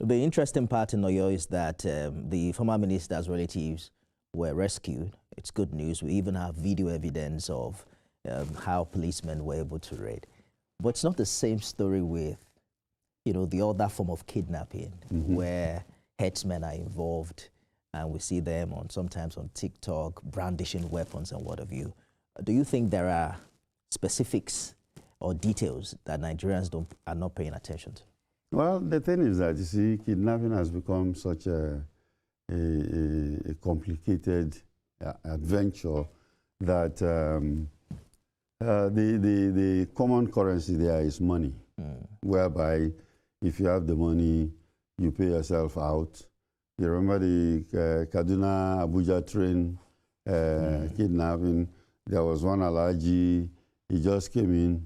The interesting part in Oyo is that the former minister's relatives were rescued. It's good news. We even have video evidence of how policemen were able to raid. But it's not the same story with, the other form of kidnapping, where headsmen are involved, and we see them sometimes on TikTok brandishing weapons and what have you. Do you think there are specifics or details that Nigerians are not paying attention to? Well, the thing is that, you see, kidnapping has become such a complicated adventure that the common currency there is money, whereby if you have the money, you pay yourself out. You remember the Kaduna-Abuja train kidnapping? There was one Alhaji, he just came in,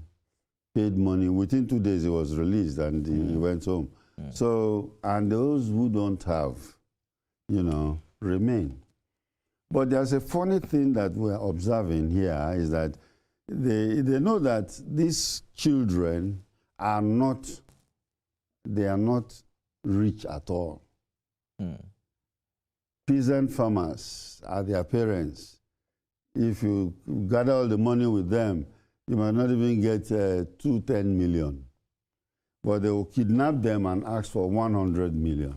paid money. Within 2 days, he was released and he went home. So, and those who don't have, remain. But there's a funny thing that we're observing here is that they know that these children are not, they are not rich at all. Peasant farmers are their parents. If you gather all the money with them, you might not even get 210 million. But they will kidnap them and ask for 100 million.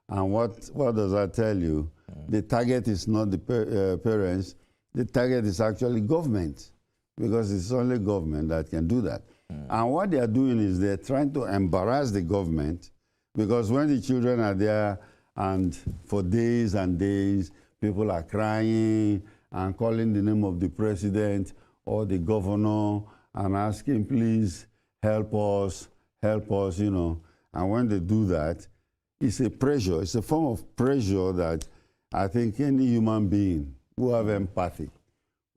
And what does that tell you? The target is not the parents. The target is actually government, because it's only government that can do that. And what they are doing is they're trying to embarrass the government, because when the children are there and for days and days, people are crying and calling the name of the president or the governor and asking, please help us, And when they do that, it's a pressure. It's a form of pressure that I think any human being who have empathy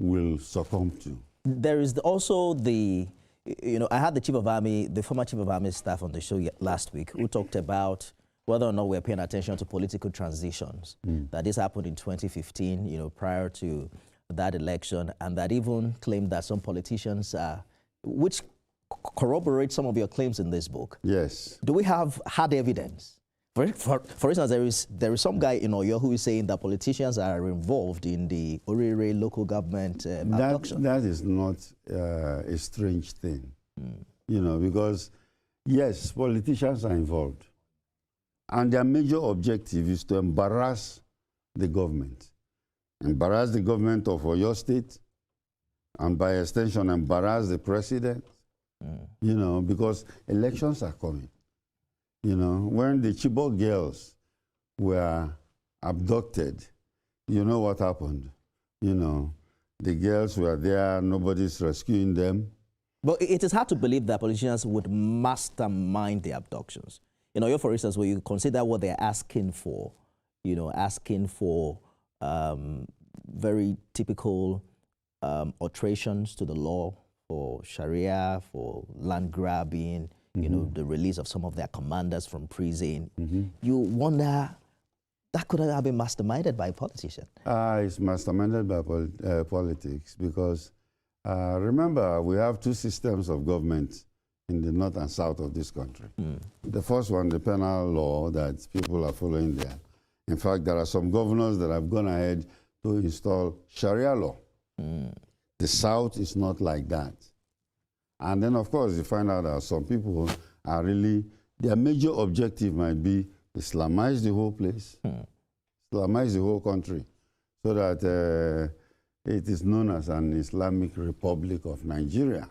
will succumb to. There is also the, I had the former chief of army staff on the show last week, who talked about whether or not we're paying attention to political transitions. That this happened in 2015, prior to that election, and that even claimed that some politicians, which corroborate some of your claims in this book. Yes. Do we have hard evidence? For instance, there is some guy in Oyo who is saying that politicians are involved in the Orire local government abduction. That is not a strange thing, because yes, politicians are involved. And their major objective is to embarrass the government. Embarrass the government of Oyo State, and by extension, embarrass the president, because elections are coming. When the Chibok girls were abducted, you know what happened? The girls were there, nobody's rescuing them. But it is hard to believe that politicians would mastermind the abductions. For instance, where you consider what they're asking for, asking for very typical alterations to the law, for Sharia, for land grabbing, the release of some of their commanders from prison. You wonder, that could have been masterminded by a politician. It's masterminded by politics, because remember, we have two systems of government in the north and south of this country. The first one, the penal law that people are following there. In fact, there are some governors that have gone ahead to install Sharia law. The south is not like that. And then, of course, you find out that some people are really, their major objective might be Islamize the whole place, Islamize the whole country, so that it is known as an Islamic Republic of Nigeria.